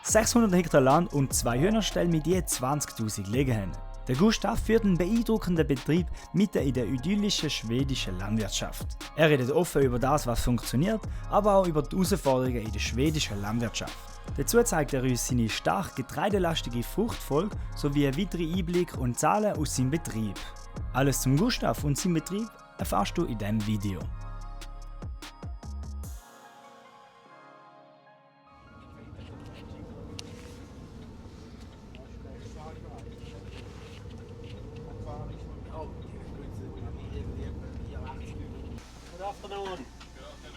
600 Hektar Land und 2 Hühnerställe mit je 20.000 Legehennen. Der Gustav führt einen beeindruckenden Betrieb mitten in der idyllischen schwedischen Landwirtschaft. Er redet offen über das, was funktioniert, aber auch über die Herausforderungen in der schwedischen Landwirtschaft. Dazu zeigt er uns seine stark getreidelastige Fruchtfolge sowie einen weiteren Einblick und Zahlen aus seinem Betrieb. Alles zum Gustav und seinem Betrieb erfährst du in diesem Video.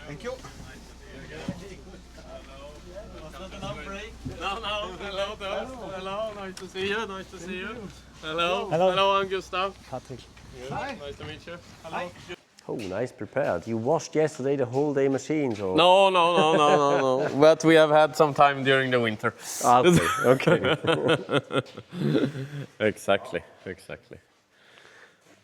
Thank you. Hello, nice to see you, nice to see you. Hello, I'm Gustav. Patrick. Hi. Nice to meet you. Hello. Oh, nice prepared. You washed yesterday the whole day machines, or? No. But we have had some time during the winter. Okay. Exactly.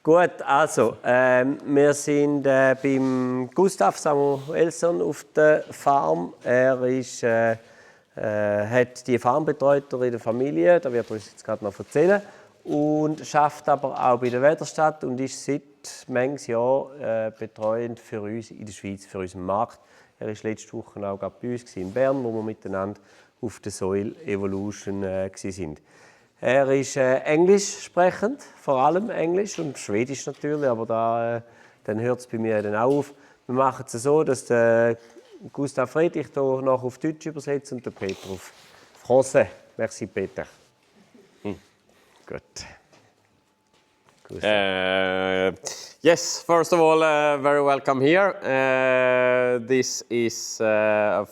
Gut, also, wir sind beim Gustav Samuelsson auf der Farm. Er ist, hat die Farmbetreiter in der Familie, da wird er uns jetzt gerade noch erzählen. Und arbeitet aber auch bei der Wetterstadt und ist seit manches Jahr betreuend für uns in der Schweiz, für unseren Markt. Er war letzte Woche auch gerade bei uns in Bern, wo wir miteinander auf der Soil Evolution waren. Er ist Englisch sprechend, vor allem Englisch und Schwedisch natürlich, aber dann hört es bei mir dann auch auf. Wir machen es so, dass der Gustav Friedrich hier noch auf Deutsch übersetzt und der Peter auf Français. Merci, Peter. Good. Yes, first of all, very welcome here. This is where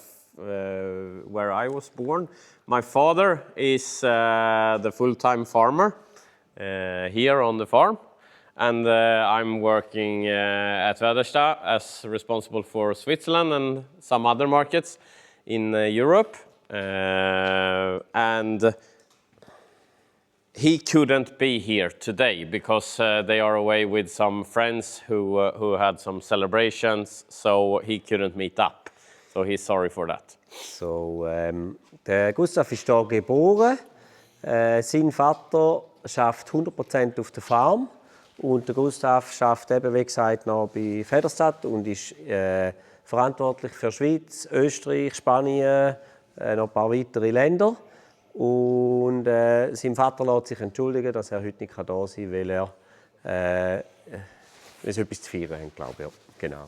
I was born. My father is the full-time farmer here on the farm, and I'm working at Väderstad as responsible for Switzerland and some other markets in Europe. And he couldn't be here today because they are away with some friends who had some celebrations, so he couldn't meet up. So he's sorry for that. So, der Gustav ist hier geboren. Sein Vater arbeitet 100% auf der Farm. Und der Gustav arbeitet eben, wie gesagt, noch bei Väderstad und ist verantwortlich für Schweiz, Österreich, Spanien, noch ein paar weitere Länder. Und sein Vater lässt sich entschuldigen, dass er heute nicht da sein kann, weil es etwas zu feiern haben, glaube ich. Ja, genau.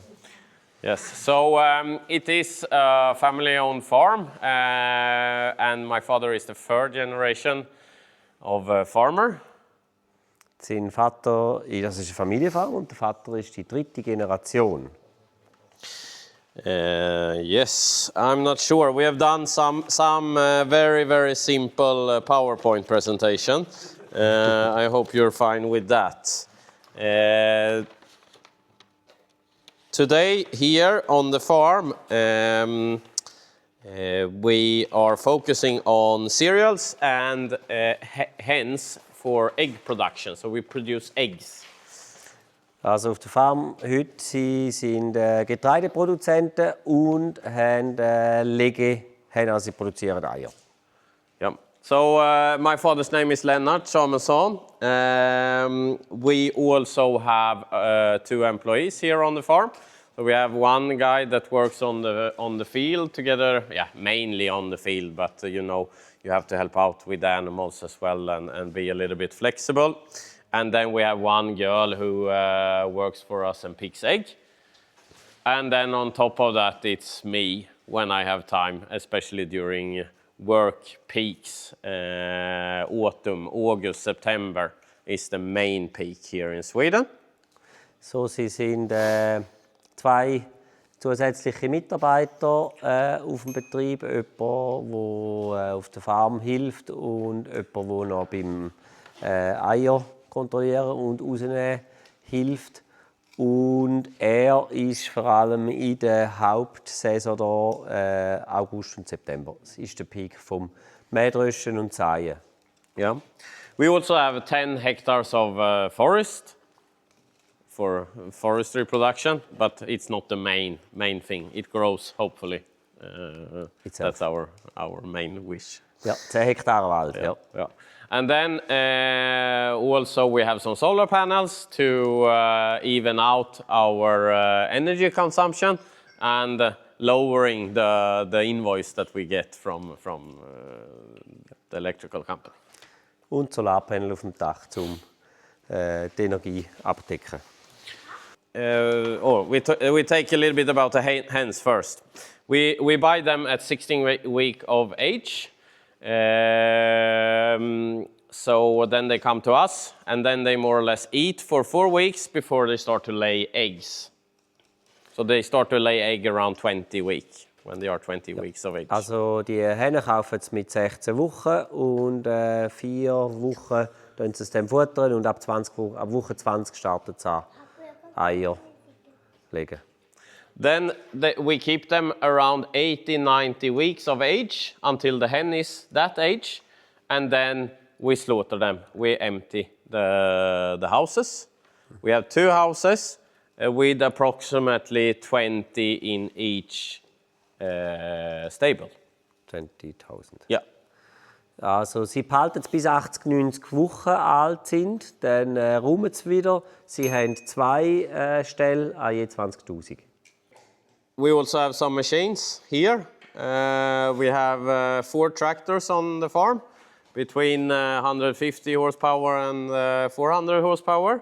Yes, so it is a family-owned farm, and my father is the third generation of a farmer. Sein Vater, das ist eine Familienfarm und der Vater ist die dritte Generation. Yes, I'm not sure. We have done some very simple PowerPoint presentation. I hope you're fine with that. Today, here on the farm, we are focusing on cereals and hens for egg production. So we produce eggs. Also auf der Farm heute sie sind Getreideproduzenten und haben Legehennen, also sie produzieren Eier. Yeah. So my father's name is Lennart Samuelsson. We also have 2 employees here on the farm. So we have one guy that works on the field together, mainly on the field, but you have to help out with the animals as well and be a little bit flexible. And then we have one girl who works for us and picks eggs. And then on top of that, it's me when I have time, especially during work peaks. Autumn, August, September is the main peak here in Sweden. So, sie sind 2 zusätzliche Mitarbeiter auf dem Betrieb. Jemand, der auf der Farm hilft und jemand, der noch beim Eier kontrollieren und rausnehmen hilft. Und er ist vor allem in der Hauptsaison da, August und September. Das ist der Peak vom Mähdröschen und Säen. Yeah. We also have 10 hectares of forest for forestry production, but it's not the main thing. It grows hopefully That's our main wish. Ja, 10 Hektar Wald. Ja. Yeah. And then also we have some solar panels to even out our energy consumption and lowering the invoice that we get from the electrical company. Und Solarpanel auf dem Dach, um die Energie abdecken. We take a little bit about the hens first. We buy them at 16 week of age. So then they come to us, and then they more or less eat for 4 weeks before they start to lay eggs. So they start to lay egg around 20 weeks, when they are 20 weeks of age. Also die Hennen kaufen es mit 16 Wochen und 4 Wochen tun sie es dann futtern und ab Woche 20 starten sie an Eier legen. Then we keep them around 80-90 weeks of age until the hen is that age, and then we slaughter them. We empty the houses. We have 2 houses with approximately 20 in each stable. 20.000. Ja. Also sie behalten es bis 80-90 Wochen alt sind, dann räumen sie wieder. Sie haben 2 Ställe an je 20.000. We also have some machines here. We have 4 tractors on the farm, between 150 horsepower and 400 horsepower.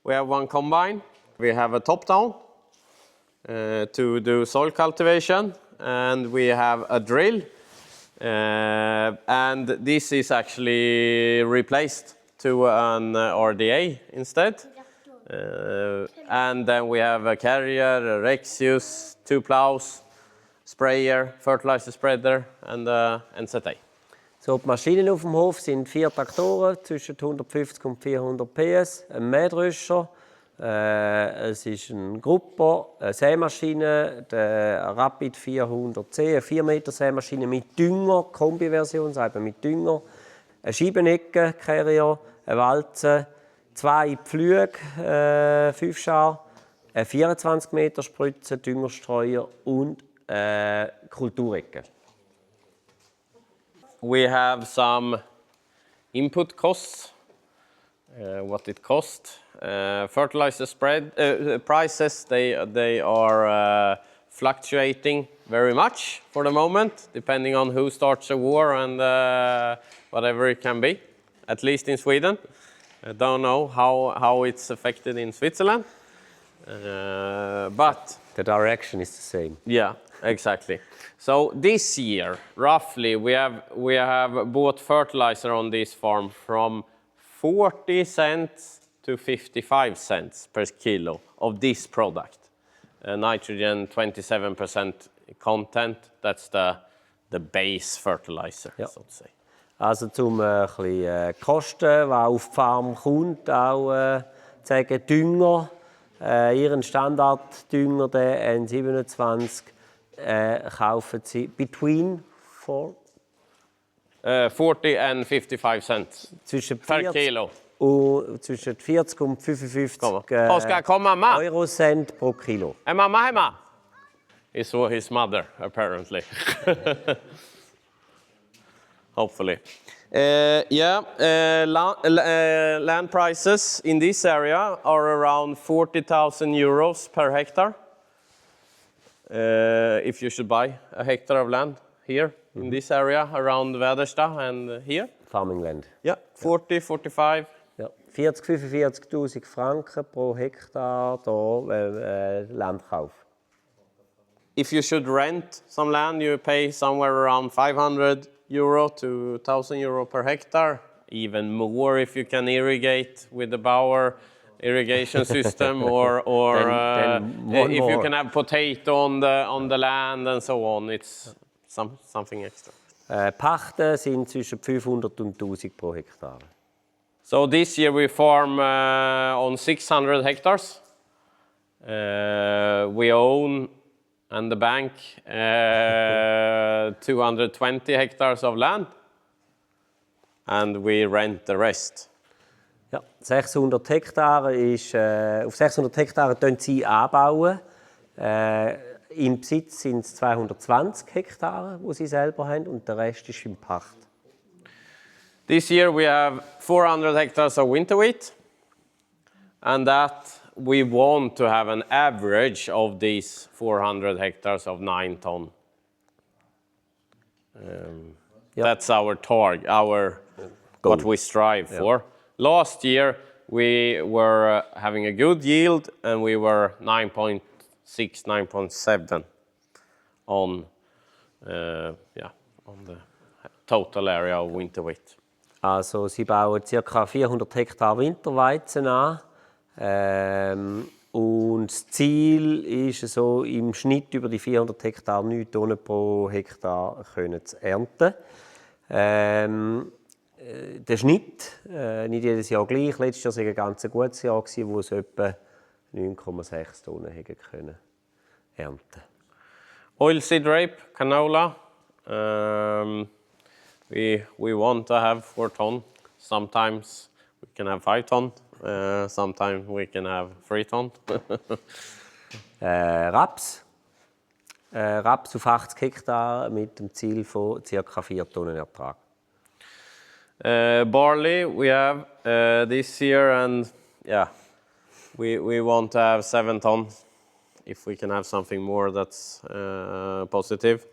We have 1 combine. We have a top down to do soil cultivation, and we have a drill. And this is actually replaced to an RDA instead. And then we have a carrier, a Rexius, 2 plows, sprayer, fertilizer spreader, and NZA. So, die Maschinen auf dem Hof sind 4 Traktoren zwischen 150 und 400 PS, ein Mähdröscher, es ist ein Grupper, eine Sämaschine, der Rapid 400C, eine 4 Meter Sämaschine mit Dünger, Kombiversion, sagt man mit Dünger, eine Scheibenecke, Carrier, eine Walze, 2 Pflüge, 5 Schar, eine 24 Meter Spritze, Düngerstreuer und Kulturecke. We have some input costs, what it costs. Fertilizer prices, they are fluctuating very much for the moment, depending on who starts a war and whatever it can be, at least in Sweden. I don't know how it's affected in Switzerland, but the direction is the same. Yeah, exactly. So this year, roughly, we have bought fertilizer on this farm from 40 cents to 55 cents per kilo of this product. Nitrogen 27% content. That's the base fertilizer, so to say. Also zum ein bisschen Kosten, was auf die Farm kommt, auch sagen Dünger. Ihren Standarddünger, den N27, kaufen Sie between 40 and 55 cents per kilo. Zwischen 40 und 55 Oskar, komm, Mama. Eurocent pro Kilo. Hey, Mama. It's his mother, apparently. Hopefully. Land prices in this area are around 40,000 euros per hectare. If you should buy a hectare of land here in this area around Väderstad and here. Farming land. Yeah, 40, 45. Ja, 40-45.000 Franken pro Hektar hier Landkauf. If you should rent some land, you pay somewhere around 500 euro to 1,000 euro per hectare. Even more if you can irrigate with the Bauer irrigation system, or if you can have potato on the land and so on. It's something extra. Pachten sind zwischen 500 und 1.000 pro Hektar. So this year we farm on 600 hectares. We own, and the bank, 220 hectares of land, and we rent the rest. Ja, 600 Hektare ist, auf 600 Hektare können Sie anbauen. Im Besitz sind es 220 Hektare, die sie selber haben, und der Rest ist im Pacht. This year we have 400 hectares of winter wheat, and that we want to have an average of these 400 hectares of 9 ton. That's our target, what we strive for. Last year we were having a good yield, and we were 9.6, 9.7 on the total area of winter wheat. Also sie bauen ca. 400 Hektar Winterweizen an. Und das Ziel ist so, im Schnitt über die 400 Hektar 9 Tonnen pro Hektar können zu ernten. Der Schnitt, nicht jedes Jahr gleich, letztes Jahr war ein ganz gutes Jahr, wo es etwa 9,6 Tonnen hätten können ernten. Oilseed rape, canola. We want to have 4 ton. Sometimes we can have 5 ton. Sometimes we can have 3 ton. Raps. Raps auf 80 Hektar mit dem Ziel von ca. 4 Tonnen Ertrag. Barley we have this year, and we want to have 7 ton. If we can have something more, that's positive.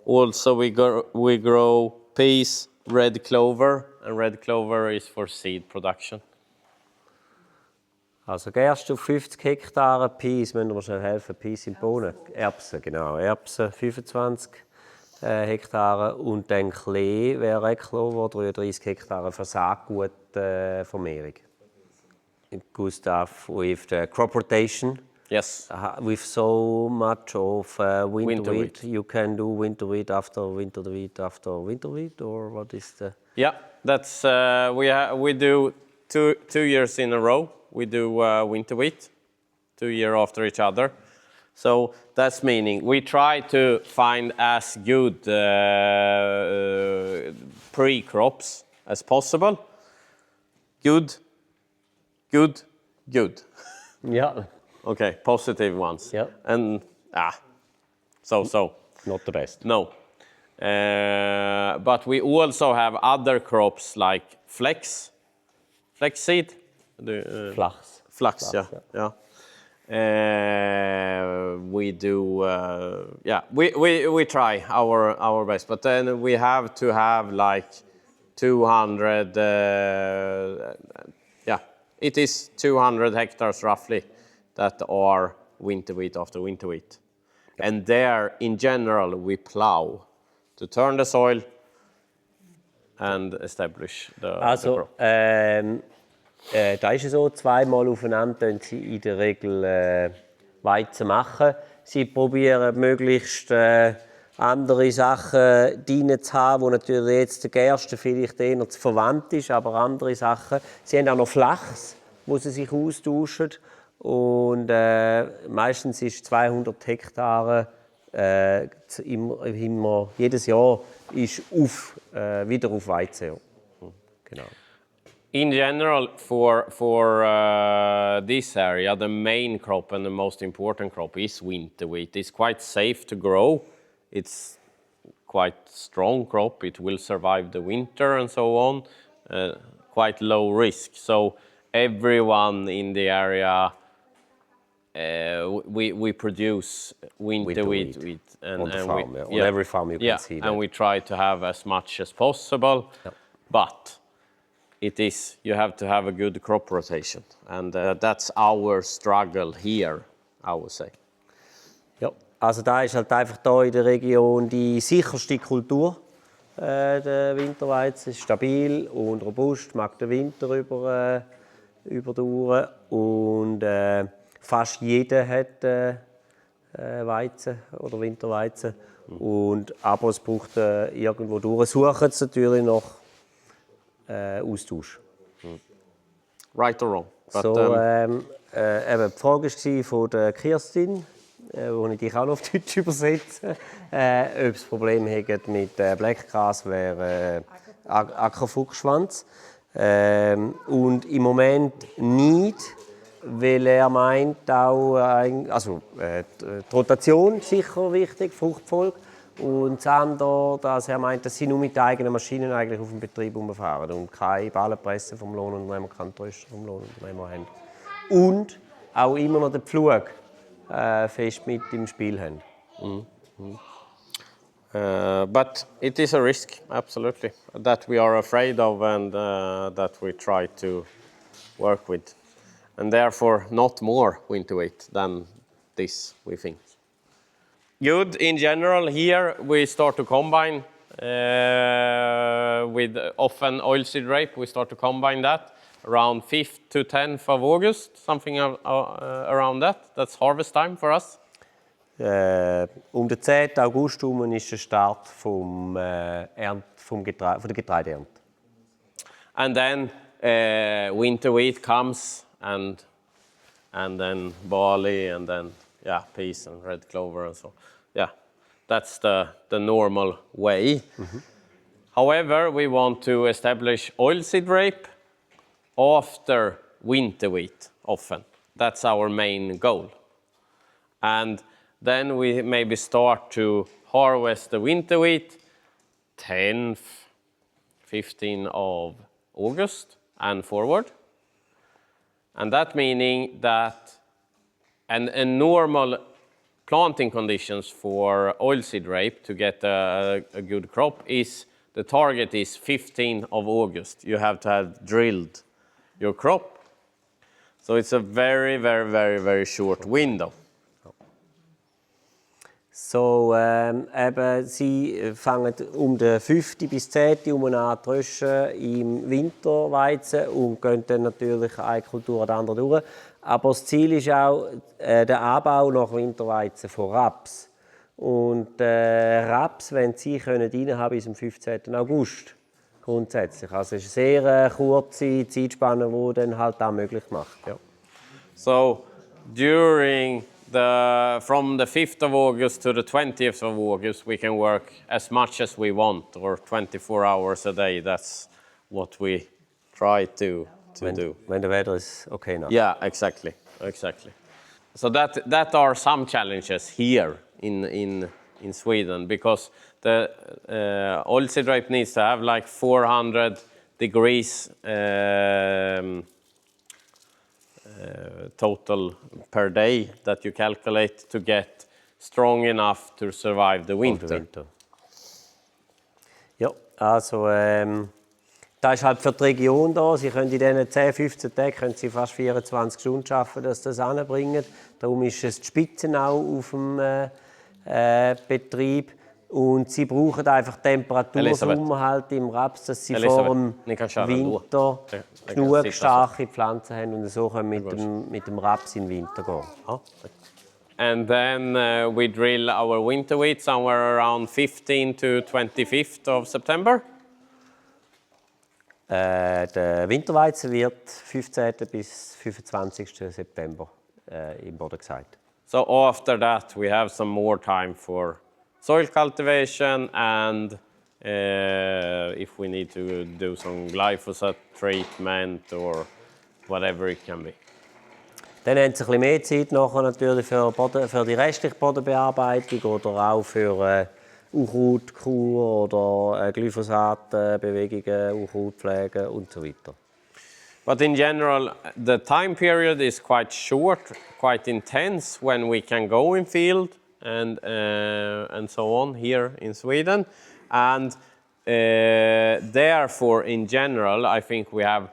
Also we grow peas, red clover, and red clover is for seed production. Also Gerste auf 50 Hektar, Peas, müssen wir schnell helfen, Peas in Bohnen. Erbsen, genau, Erbsen 25 Hektar, und dann Klee wäre Recklover, 33 Hektar für Saatgutvermehrung. Gustav, with the crop rotation. Yes. With so much of winter wheat, you can do winter wheat after winter wheat after winter wheat, or what is the? Yeah, that's we do two years in a row. We do winter wheat, 2 years after each other. So that's meaning we try to find as good pre-crops as possible. Good. Yeah. Okay, positive ones. Yeah. And so. Not the best. No. But we also have other crops like flax seed. Flax, yeah. We do, we try our best, but then we have to have like 200, it is 200 hectares roughly that are winter wheat after winter wheat. Yep. And there, in general, we plow to turn the soil and establish the crop. Da ist es so, zweimal aufeinander tun sie in der Regel Weizen machen. Sie probieren möglichst andere Sachen drin zu haben, wo natürlich jetzt der Gerste vielleicht eher zu verwandt ist, aber andere Sachen. Sie haben auch noch Flachs, wo sie sich austauschen. Und meistens ist 200 Hektar jedes Jahr ist wieder auf Weizen. Ja. Genau. In general, for this area, the main crop and the most important crop is winter wheat. It's quite safe to grow. It's quite strong crop. It will survive the winter and so on. Quite low risk. So everyone in the area, we produce winter wheat. On the farm, on every farm you can see that. And we try to have as much as possible. Yep. But you have to have a good crop rotation, and that's our struggle here, I would say. Ja, also da ist halt einfach da in der Region die sicherste Kultur. Der Winterweizen ist stabil und robust, mag den Winter überdauern, und fast jeder hat Weizen oder Winterweizen. Aber es braucht irgendwo durch. Suchen sie natürlich noch Austausch. Right or wrong? But, so, eben, die Frage war von der Kirstin, wo ich dich auch noch auf Deutsch übersetze, ob es Probleme hat mit Blackgrass, wäre Ackerfuchsschwanz. Und im Moment nicht. weil er meint auch, die Rotation ist sicher wichtig, Fruchtfolge. Und das andere, dass er meint, dass sie nur mit eigenen Maschinen eigentlich auf dem Betrieb umfahren und keine Ballenpresse vom Lohnunternehmer, keinen Tröster vom Lohnunternehmer haben. Und auch immer noch den Pflug fest mit im Spiel haben. But it is a risk, absolutely, that we are afraid of and that we try to work with. And therefore, not more winter wheat than this, we think. Good. In general, here we start to combine with often oilseed rape. We start to combine that around 5th to 10th of August, something around that. That's harvest time for us. Den 10. August herum ist der Start von der Getreideernte. And then winter wheat comes and then barley and then peas and red clover and so. Yeah, that's the normal way. However, we want to establish oilseed rape after winter wheat often. That's our main goal. And then we maybe start to harvest the winter wheat 10th, 15th of August and forward. And that meaning that a normal planting conditions for oilseed rape to get a good crop is, the target is 15th of August. You have to have drilled your crop. So it's a very, very, very, very short window. So, sie fangen den 5. bis 10. an zu tröschen im Winterweizen und gehen dann natürlich eine Kultur an der anderen durch. Aber das Ziel ist auch der Anbau nach Winterweizen von Raps. Und Raps, wenn sie können, haben bis zum 15. August grundsätzlich. Also es ist eine sehr kurze Zeitspanne, die dann halt das möglich macht. Ja. So, from the 5th of August to the 20th of August, we can work as much as we want, or 24 hours a day. That's what we try to do. When the weather is okay now. Yeah, exactly. So that are some challenges here in Sweden, because the oilseed rape needs to have like 400 degrees total per day that you calculate to get strong enough to survive the winter. Ja, also das ist halt für die Region da. Sie können in diesen 10, 15 Tagen können sie fast 24 Stunden arbeiten, dass das anbringen. Darum ist es die Spitze auch auf dem Betrieb. Und sie brauchen einfach Temperatursummer halt im Raps, dass sie vor dem Winter genug starke Pflanzen haben und so können mit dem Raps in den Winter gehen. And then we drill our winter wheat somewhere around 15th to 25th of September. Der Winterweizen wird 15. bis 25. September im Boden gesagt. So after that we have some more time for soil cultivation and if we need to do some glyphosate treatment or whatever it can be. Dann haben sie ein bisschen mehr Zeit nachher natürlich für die restliche Bodenbearbeitung oder auch für Unkrautkur oder Glyphosatbewegungen, Unkrautpflege und so weiter. But in general, the time period is quite short, quite intense when we can go in field and so on here in Sweden. And therefore, in general, I think we have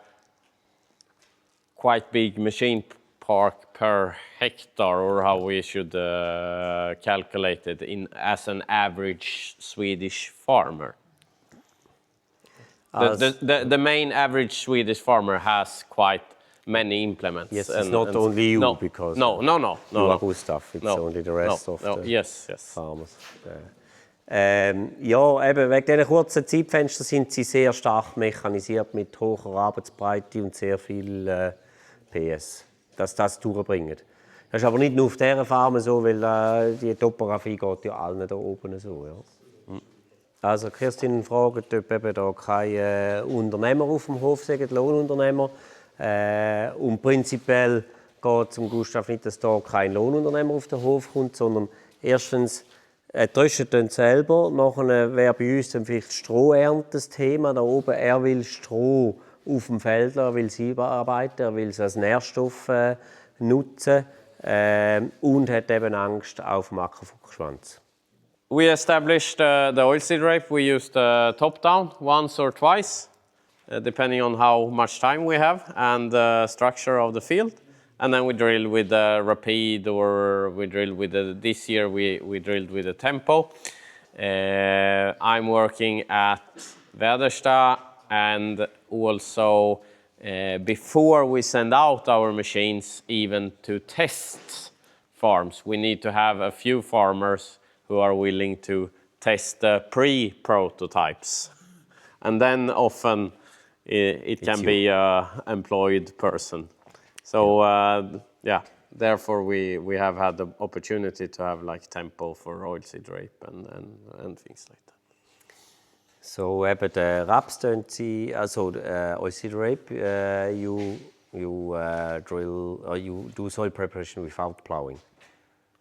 quite big machine park per hectare, or how we should calculate it as an average Swedish farmer. The main average Swedish farmer has quite many implements. Yes, it's not only you, because no. You are Gustav, it's only the rest of the farmers. Ja, eben wegen diesen kurzen Zeitfenstern sind sie sehr stark mechanisiert mit hoher Arbeitsbreite und sehr viel PS, dass das durchbringen. Das ist aber nicht nur auf dieser Farm so, weil die Topografie geht ja allen da oben so. Ja. Also Kirstin fragt, ob eben da keine Unternehmer auf dem Hof sind, Lohnunternehmer. Und prinzipiell geht zum Gustav nicht, dass da kein Lohnunternehmer auf den Hof kommt, sondern erstens trösten dann selber, nachher wäre bei uns dann vielleicht Strohernte das Thema da oben. Er will Stroh auf dem Feld, er will es bearbeiten, er will es als Nährstoff nutzen und hat eben Angst auf dem Ackerfuchsschwanz. We established the oilseed rape. We used top-down once or twice, depending on how much time we have and the structure of the field. And then we drill with the rapid, or we drill with this year we drilled with the tempo. I'm working at Väderstad, and also before we send out our machines even to test farms, we need to have a few farmers who are willing to test the pre-prototypes. And then often it can be an employed person. So therefore we have had the opportunity to have like tempo for oilseed rape and things like that. So eben der Raps also oilseed rape, you drill, you do soil preparation without plowing.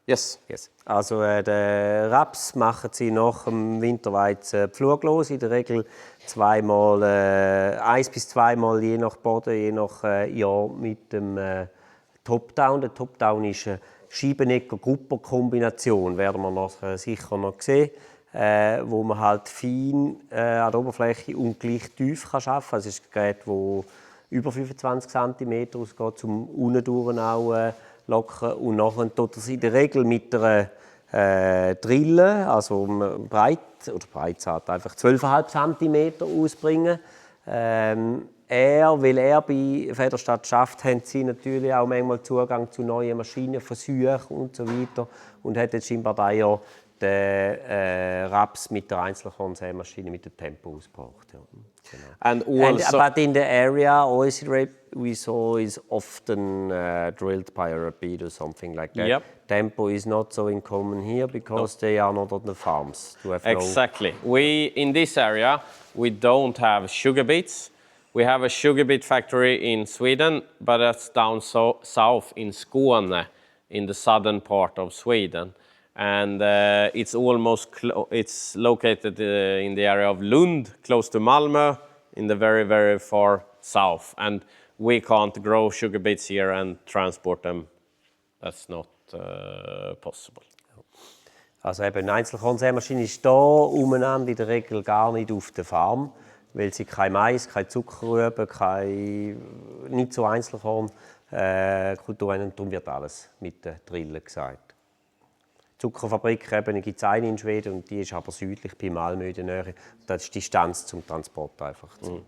Yes. Yes. Also den Raps machen sie nach dem Winterweizen pfluglos, in der Regel 1 bis 2 Mal je nach Boden, je nach Jahr mit dem Top-Down. Der Top-Down ist eine Schiebenecker-Grupper-Kombination, werden wir nachher sicher noch sehen, wo man halt fein an der Oberfläche und gleich tief arbeiten kann. Also es ist ein Gerät, das über 25 cm ausgeht, zum unten durch auch locken, und nachher tut er es in der Regel mit einer Drille, also Breitsaat, einfach 12,5 cm ausbringen. Weil er bei Väderstad schafft, haben sie natürlich auch manchmal Zugang zu neuen Maschinen, Versuchen und so weiter, und hat jetzt scheinbar da ja den Raps mit der Einzelkornsämaschine mit dem Tempo ausgebracht. Ja. Genau. But in the area, oilseed rape we saw is often drilled by a rapid or something like that. Yep. Tempo is not so in common here because they are not on the farms. Exactly. In this area we don't have sugar beets. We have a sugar beet factory in Sweden, but that's down south in Skåne, in the southern part of Sweden. And it's it's located in the area of Lund, close to Malmö, in the very, very far south. And we can't grow sugar beets here and transport them. That's not possible. Also eben eine Einzelkornsämaschine ist da umeinander in der Regel gar nicht auf der Farm, weil sie kein Mais, kein Zuckerrüben, nicht so Einzelkorn Kulturen, und darum wird alles mit den Drillen gesagt. Zuckerfabrik gibt es eine in Schweden, und die ist aber südlich bei Malmö in der Nähe. Da ist die Distanz zum Transport einfach zu.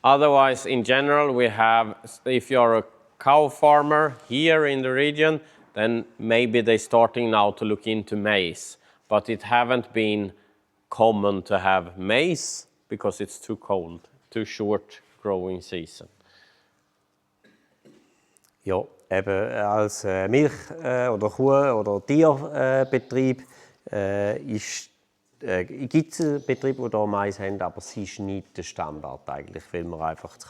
Otherwise, in general, we have, if you're a cow farmer here in the region, then maybe they're starting now to look into maize. But it haven't been common to have maize because it's too cold, too short growing season. Ja, eben als Milch- oder Kuh- oder Tierbetrieb gibt es einen Betrieb, der hier Mais haben, aber es ist nicht der Standard eigentlich, weil wir einfach zu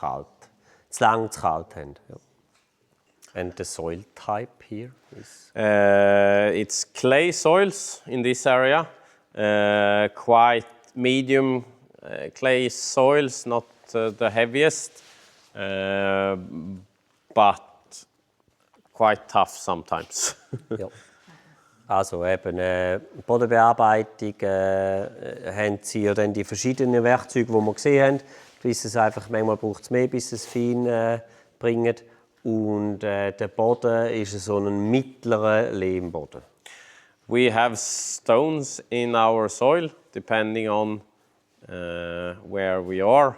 lang zu kalt haben. Ja. And the soil type here is? It's clay soils in this area, quite medium clay soils, not the heaviest, but quite tough sometimes. Ja. Also eben Bodenbearbeitung haben sie ja dann die verschiedenen Werkzeuge, die wir gesehen haben. Bis es einfach, manchmal braucht es mehr, bis es fein bringt. Und der Boden ist so ein mittlerer Lehmboden. We have stones in our soil, depending on where we are.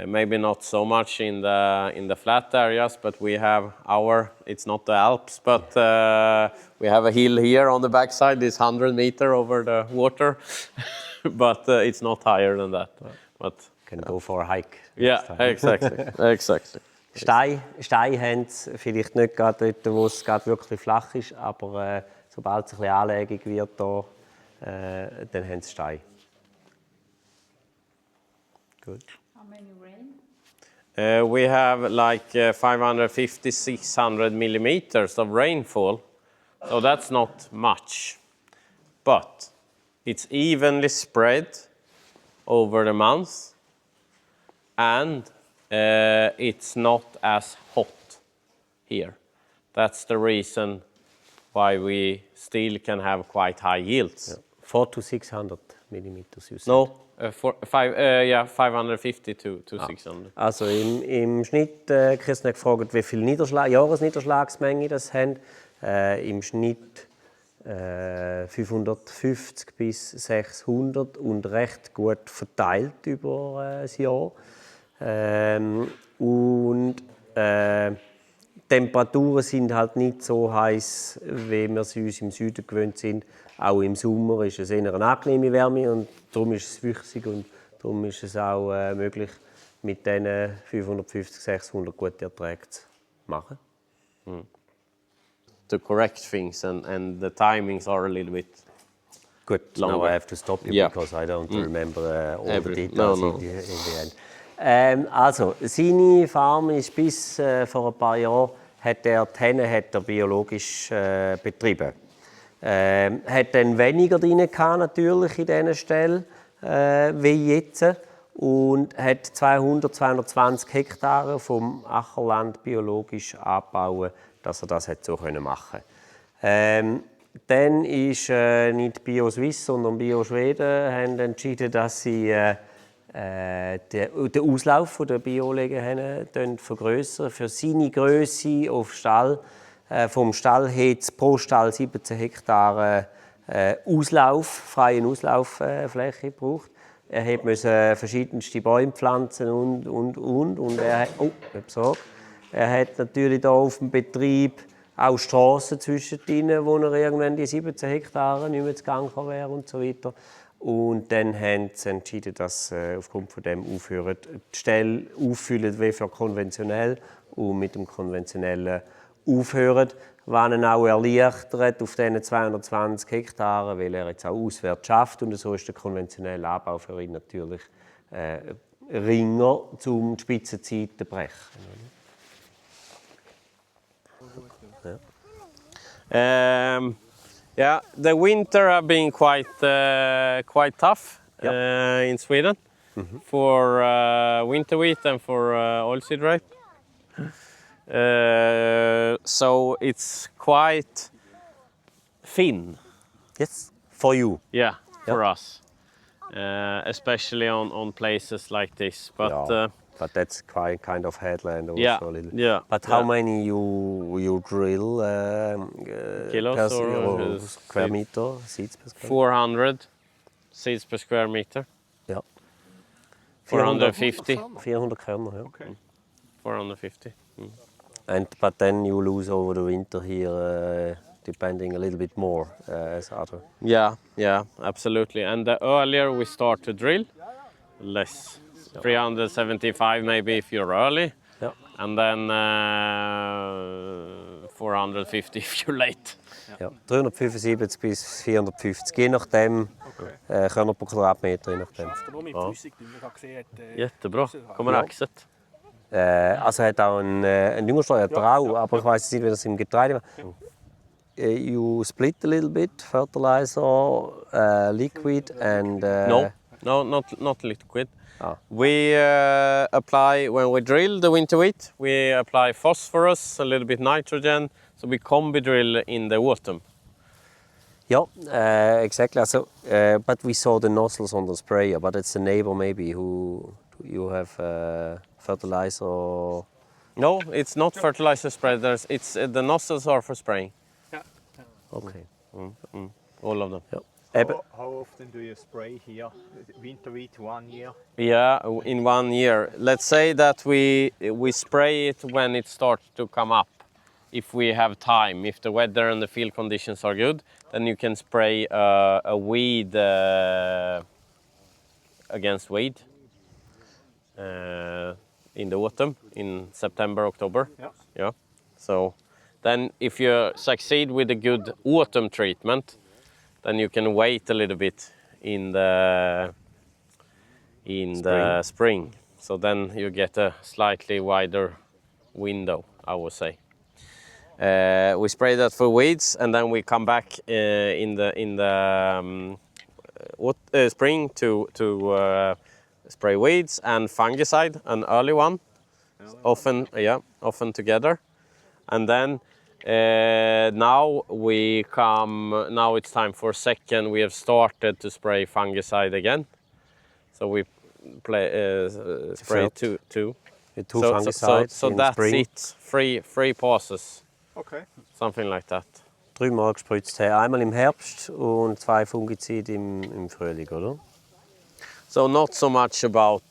Maybe not so much in the flat areas, but we have it's not the Alps, but we have a hill here on the backside, it's 100 meters over the water, but it's not higher than that. But Can go for a hike. Yeah, exactly. Exactly. Steine haben sie vielleicht nicht gerade dort, wo es gerade wirklich flach ist, aber sobald es ein bisschen anlegig wird, dann haben sie Steine. Gut. How many rain? We have like 550, 600 millimeters of rainfall, so that's not much. But it's evenly spread over the months, and it's not as hot here. That's the reason why we still can have quite high yields. Ja. 400 to 600 millimeters, you said. No, 550 to 600. Also im Schnitt, Christian hat gefragt, wie viel Jahresniederschlagsmenge das haben. Im Schnitt 550 bis 600 und recht gut verteilt über das Jahr. Temperaturen sind halt nicht so heiß, wie wir sie uns im Süden gewöhnt sind. Auch im Sommer ist es eher eine angenehme Wärme und darum ist es wüchsig und darum ist es auch möglich, mit diesen 550, 600 gute Erträge zu machen. To correct things and the timings are a little bit Good. longer. Now I have to stop you because I don't remember all the details in the end. Also, seine Farm ist bis vor ein paar Jahren hat er die Hennen biologisch betrieben. Hat dann weniger drin natürlich in diesen Stellen wie jetzt und hat 220 Hektare vom Ackerland biologisch angebaut, dass er das so machen konnte. Dann ist nicht Bio Swiss, sondern Bio Schweden haben entschieden, dass sie den Auslauf der Bio-Legehennen vergrößern. Für seine Größe auf Stall, vom Stall hat es pro Stall 17 Hektar freie Auslauffläche gebraucht. Er musste verschiedenste Bäume pflanzen und er hat natürlich hier auf dem Betrieb auch Strassen zwischendrin, wo er irgendwann die 17 Hektar nicht mehr zu Gang wäre und so weiter. Und dann haben sie entschieden, dass aufgrund von dem aufhören, die Stelle auffüllen wie für konventionell und mit dem konventionellen aufhören, was ihn auch erleichtert auf diesen 220 Hektaren, weil er jetzt auch auswärts schafft und so ist der konventionelle Anbau für ihn natürlich ringer, um die Spitzenzeit zu brechen. Yeah, the winter have been quite tough in Sweden for winter wheat and for oilseed rape. So it's quite thin. Yes, for you. Yeah, for us, especially on places like this. But but that's quite kind of headland also yeah, a little. yeah. But how many you drill Kilos or square meter seeds per square? 400 seeds per square meter. Yeah. 450. 400 Körner, yeah. Okay. 450. But then you lose over the winter here, depending a little bit more as other. Yeah, absolutely. And the earlier we start to drill, less. 375 maybe if you're early, and then 450 if you're late. Ja, 375 bis 450, je nachdem, Körner pro Quadratmeter, je nachdem. Jättebra. Kommer Axet? Also er hat auch einen Düngerstreuer, Trau, aber ich weiß nicht, wie das im Getreide war. You split a little bit, fertilizer, liquid and... No, not liquid. We apply, when we drill the winter wheat, we apply phosphorus, a little bit nitrogen, so we combi drill in the autumn. Yeah, exactly. So, but we saw the nozzles on the sprayer, but it's a neighbor maybe who you have fertilizer. No, it's not fertilizer spreaders. It's the nozzles are for spraying. Yeah. Okay. All of them. Yeah. How often do you spray here? Winter wheat 1 year? Yeah, in 1 year. Let's say that we spray it when it starts to come up. If we have time, if the weather and the field conditions are good, then you can spray a weed against weed in the autumn, in September, October. Yeah. So then if you succeed with a good autumn treatment, then you can wait a little bit in the spring. So then you get a slightly wider window, I would say. We spray that for weeds, and then we come back in the spring to spray weeds and fungicide, an early one, often together, and then now it's time for second. We have started to spray fungicide again, so we spray two. With two fungicides so in that's spring. it. Three passes. Okay. Something like that. 3 Mal gespritzt haben. Einmal im Herbst und 2 Fungizide im Frühling, oder? So not so much about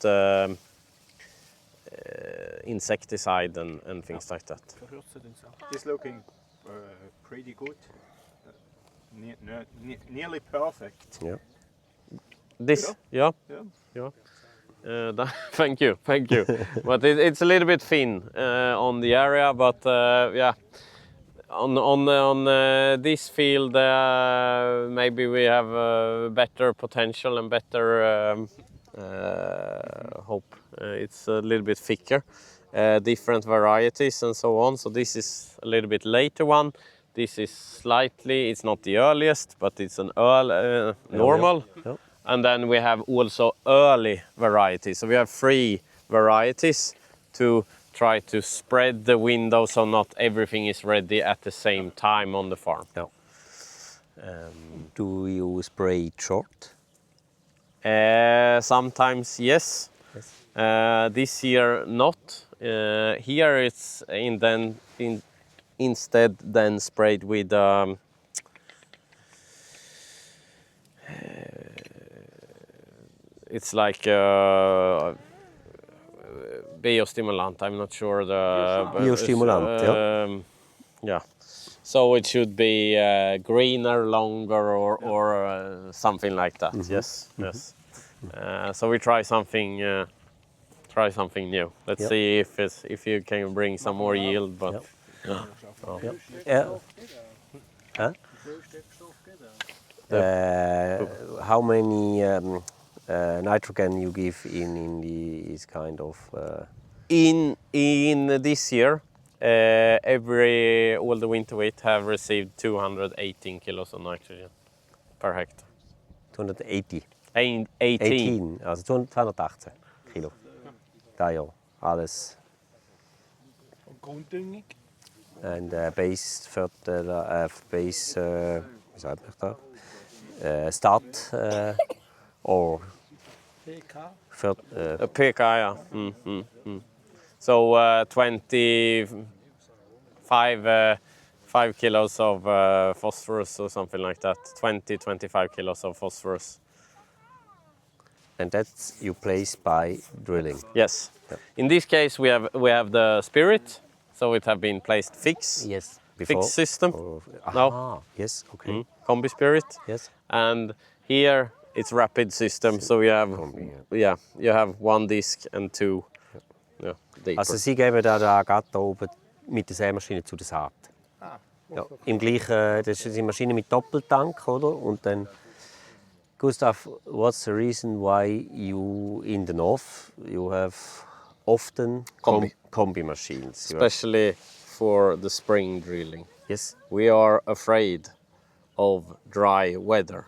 insecticide and things like that. It's looking pretty good. Nearly perfect. Ja. This, yeah. Yeah. Thank you. But it's a little bit thin on the area, but yeah. On this field, maybe we have better potential and better hope. It's a little bit thicker, different varieties and so on. So this is a little bit later one. This is slightly, it's not the earliest, but it's an early, normal. Yeah. And then we have also early varieties. So we have 3 varieties to try to spread the window so not everything is ready at the same time on the farm. Ja. Do you spray it short? Sometimes yes. This year not. Here it's instead then sprayed with it's like biostimulant. I'm not sure the Biostimulant, yeah. So it should be greener, longer, or something like that. Yes. So we try something new. Let's see if you can bring some more yield. But how many nitrogen you give in this kind of? In this year, all the winter wheat have received 218 kilos of nitrogen per hectare. 280. 18. Also 218 Kilo. Da ja, alles. Und Grunddüngung? And base base, wie sagt man da? Start or PK, yeah. So 5 kilos of phosphorus or something like that. 25 kilos of phosphorus. And that's you place by drilling. Yes. Yep. In this case, we have the spirit, so it have been placed fixed. Yes. Before. Fixed system. No. Yes. Okay. Combi spirit. Yes. And here it's rapid system, so you have you have 1 disc and 2 deeper. Also Sie geben da gerade da oben mit der Sämaschine zu der Saat. Ja, im gleichen, das ist die Maschine mit Doppeltank, oder? Und dann, Gustav, what's the reason why you in the north you have often combi machines? Especially for the spring drilling. Yes. We are afraid of dry weather.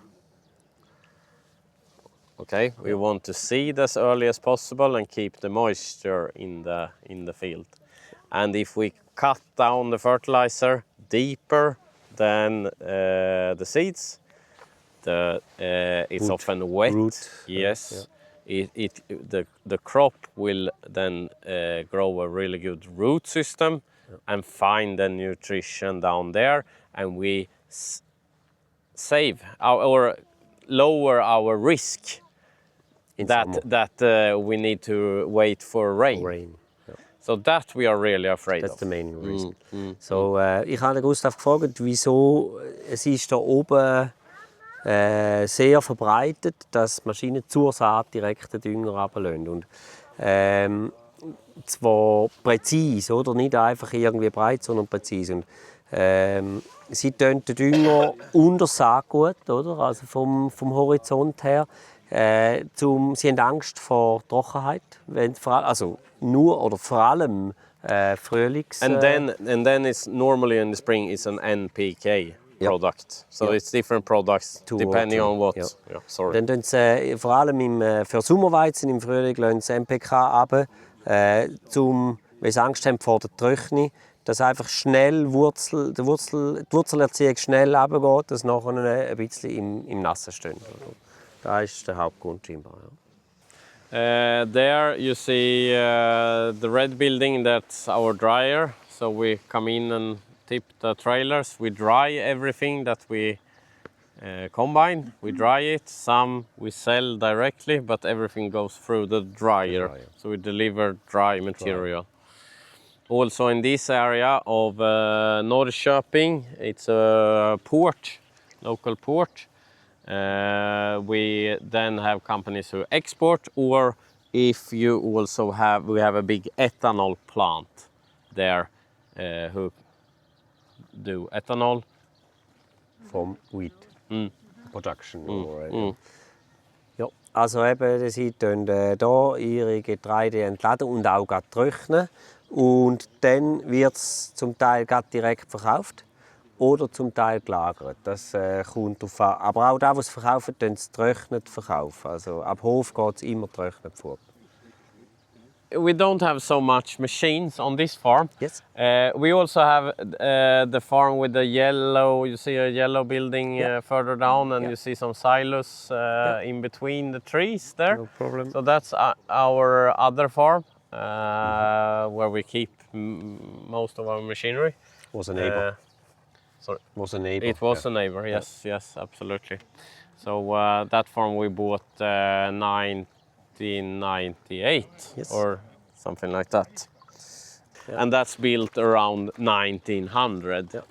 Okay, we want to seed as early as possible and keep the moisture in the field. And if we cut down the fertilizer deeper than the seeds, it's often wet. Root. Yes, the crop will then grow a really good root system and find the nutrition down there, and we save or lower our risk that we need to wait for rain. So that we are really afraid That's of. the main reason. So, ich habe Gustav gefragt, wieso es ist da oben sehr verbreitet, dass Maschinen zur Saat direkt den Dünger runterlassen. Und zwar präzise, oder? Nicht einfach irgendwie breit, sondern präzise. Und sie tun den Dünger unter Saatgut, oder? Also vom Horizont her. Sie haben Angst vor Trockenheit, also nur oder vor allem Frühlings. And then it's normally in the spring it's an NPK product. So it's different products depending on what. Ja. Yeah, sorry. Dann tun sie vor allem für Sommerweizen im Frühling lassen sie NPK runter, weil sie Angst haben vor der Trockenheit, dass einfach schnell die Wurzelerziehung schnell runtergeht, dass nachher ein bisschen im Nassen stehen. Das ist der Hauptgrund scheinbar. Ja. There you see the red building, that's our dryer. So we come in and tip the trailers. We dry everything that we combine. We dry it. Some we sell directly, but everything goes through the dryer. So we deliver dry material. Also in this area of Norrköping, it's a port, local port. We then have companies who export, or if you also we have a big ethanol plant there who do ethanol From wheat production. Ja, also eben, sie tun hier ihre Getreide entladen und auch gerade trocknen. Und dann wird es zum Teil gerade direkt verkauft oder zum Teil gelagert. Das kommt auf an. Aber auch das, was sie verkaufen, tun sie getrocknet verkaufen. Also ab Hof geht es immer getrocknet vor. We don't have so much machines on this farm. Yes. We also have the farm with the yellow, you see a yellow building further down, and you see some silos in between the trees there. No problem. So that's our other farm where we keep most of our machinery. Was a neighbor. Sorry. Was a neighbor. It was a neighbor, yes, absolutely. So that farm we bought 1998 or something like that. Yeah. And that's built around 1900, you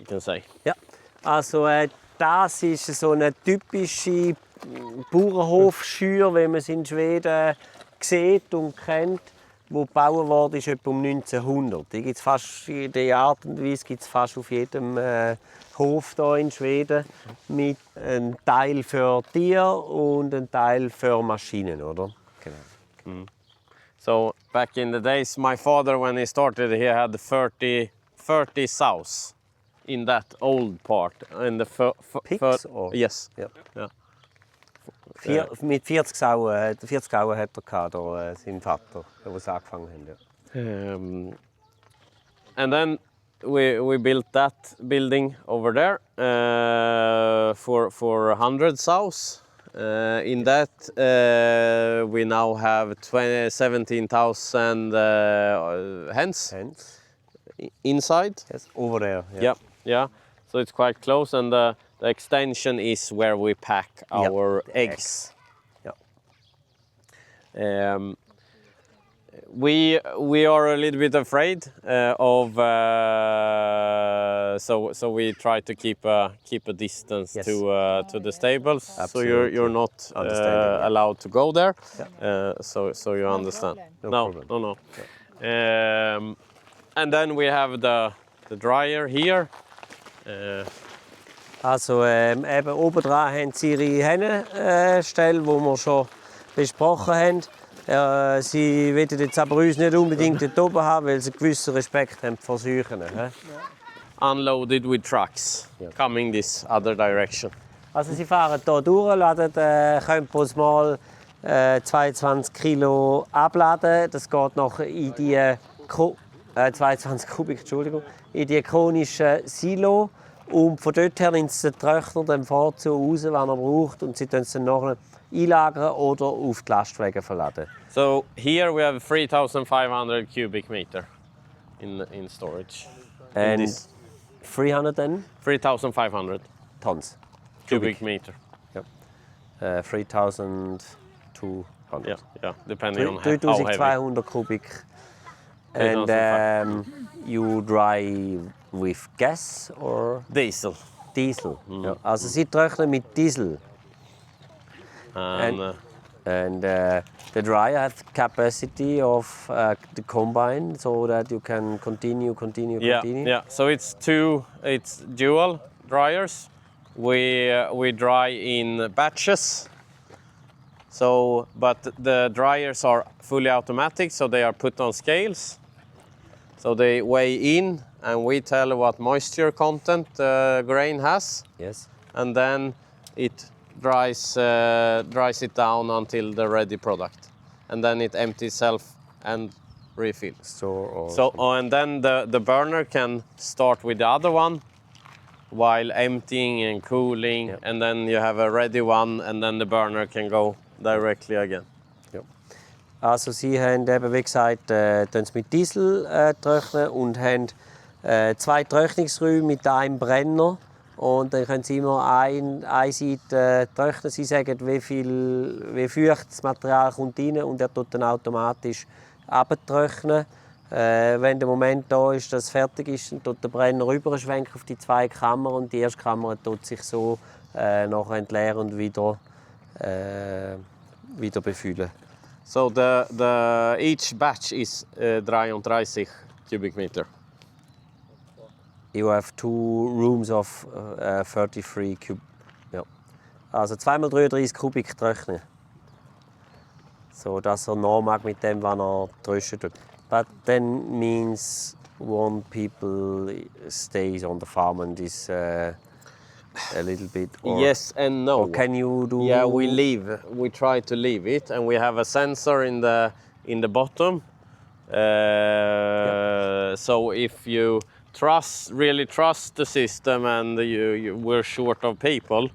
can say. Ja, also das ist so eine typische Bauernhofschür, wie man es in Schweden sieht und kennt, wo gebaut wurde, ist etwa um 1900. Die gibt's fast in der Art und Weise gibt's fast auf jedem Hof hier in Schweden, mit einem Teil für Tiere und einem Teil für Maschinen, oder? Genau. So back in the days, my father, when he started, he had 30 sows in that old part. In the Pigs? Or? Yes. Ja. Yeah. Mit 40 Sauen, 40 Sauen hat er sein Vater, wo sie angefangen haben. Ja. And then we built that building over there for 100 sows. In that we now have 17,000 hens inside. Yes, over there. Yeah. So it's quite close, and the extension is where we pack our eggs. We are a little bit afraid of, so we try to keep a distance to the stables. Absolutely. So you're not allowed to go there. So you understand. No. And then we have the dryer here. Also eben oben dran haben sie ihre Hühnerställe, die wir schon besprochen haben. Sie wollen jetzt aber uns nicht unbedingt dort oben haben, weil sie einen gewissen Respekt haben vor Seuchen. Unloaded with trucks coming this other direction. Also sie fahren hier durch, können pro Mal 22 Kilo abladen. Das geht nachher in die 22 Kubik, Entschuldigung, in die chronischen Silo. Und von dort her nimmt der Trockner den Fahrzeug raus, wenn er braucht, und sie können es dann nachher einlagern oder auf die Lastwagen verladen. So here we have 3,500 cubic meter in storage. And 3,500 tons cubic meter. Yep. 3,200. Yeah, depending on how heavy. 3,200 cubic. And you dry with gas or diesel? Diesel. Ja. Also sie trocknen mit Diesel. And the dryer has capacity of the combine, so that you can continue. Yeah. So it's dual dryers. We dry in batches. So, but the dryers are fully automatic, so they are put on scales. So they weigh in, and we tell what moisture content the grain has. Yes. And then it dries it down until the ready product. And then it empties itself and refills. So, and then the burner can start with the other one while emptying and cooling, Yep. and then you have a ready one, and then the burner can go directly again. Ja. Also Sie haben eben, wie gesagt, mit Diesel trocknen und haben 2 Trocknungsräume mit einem Brenner. Und dann können Sie immer eine Seite trocknen. Sie sagen, wie feucht das Material kommt rein, und er tut dann automatisch abtrocknen. Wenn der Moment da ist, dass es fertig ist, dann tut der Brenner rüberschwenken auf die 2 Kammern, und die erste Kammer tut sich so nachher entleeren und wieder befüllen. So each batch is 33 cubic meter. You have 2 rooms of 33 cube. Ja. Also 2 mal 33 Kubik trocknen. So dass er nachmacht mit dem, was er trösten tut. But then means one people stays on the farm and is a little bit. Or, Yes and no. Or can you do? Yeah, we leave. We try to leave it, and we have a sensor in the bottom. So if you really trust the system, and we're short of people,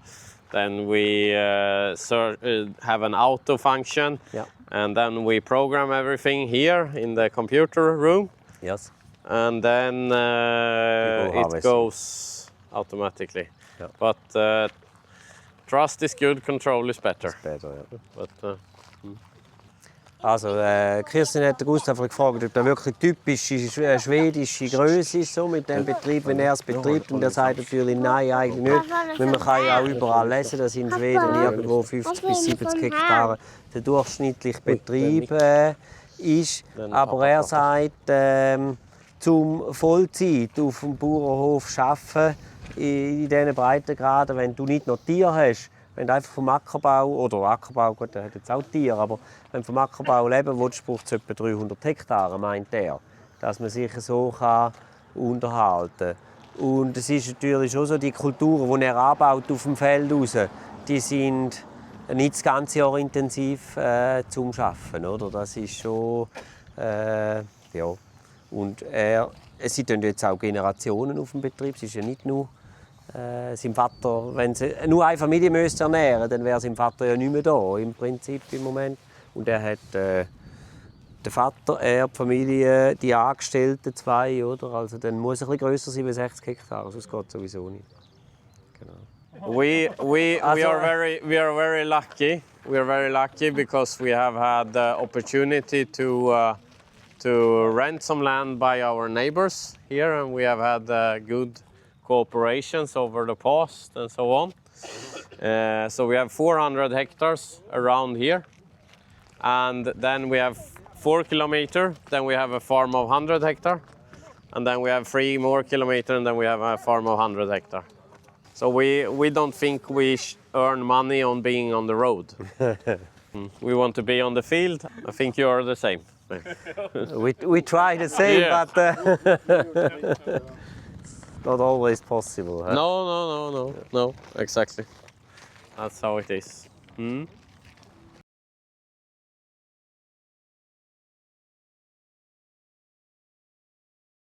then we have an auto function. Yeah. And then we program everything here in the computer room. Yes. And then it goes automatically. Yeah. But trust is good, control is better. Better, ja. But, Also, Kirsten hat Gustav gefragt, ob das wirklich typische schwedische Größe ist, so mit dem Betrieb, wenn er es betreibt. Und er sagt natürlich, nein, eigentlich nicht. Weil man kann ja auch überall lesen, dass in Schweden irgendwo 50 bis 70 Hektar der durchschnittliche Betrieb ist. Aber er sagt, zum Vollzeit auf dem Bauernhof arbeiten, in diesen Breitengraden, wenn du nicht noch Tiere hast, wenn du einfach vom Ackerbau, gut, der hat jetzt auch Tiere, aber wenn du vom Ackerbau leben willst, braucht es etwa 300 Hektar, meint er, dass man sich so unterhalten kann. Und es ist natürlich schon so, die Kulturen, die er anbaut auf dem Feld raus, die sind nicht das ganze Jahr intensiv zum Arbeiten, oder? Das ist schon, ja. Und es sind jetzt auch Generationen auf dem Betrieb, es ist ja nicht nur sein Vater, wenn sie nur eine Familie müsste ernähren, dann wäre sein Vater ja nicht mehr da, im Prinzip im Moment. Und er hat der Vater, die Familie, die Angestellten, 2, oder? Also dann muss es ein bisschen grösser sein als 60 Hektar, sonst geht es sowieso nicht. Genau. we are very lucky. We are very lucky because we have had the opportunity to rent some land by our neighbors here, and we have had good cooperations over the past and so on. So we have 400 hectares around here, and then we have 4 kilometers, then we have a farm of 100 hectares, and then we have 3 more kilometers, and then we have a farm of 100 hectares. So we don't think we earn money on being on the road. We want to be on the field. I think you are the same. We try the same, Yeah. but not always possible. Huh? No, exactly. That's how it is.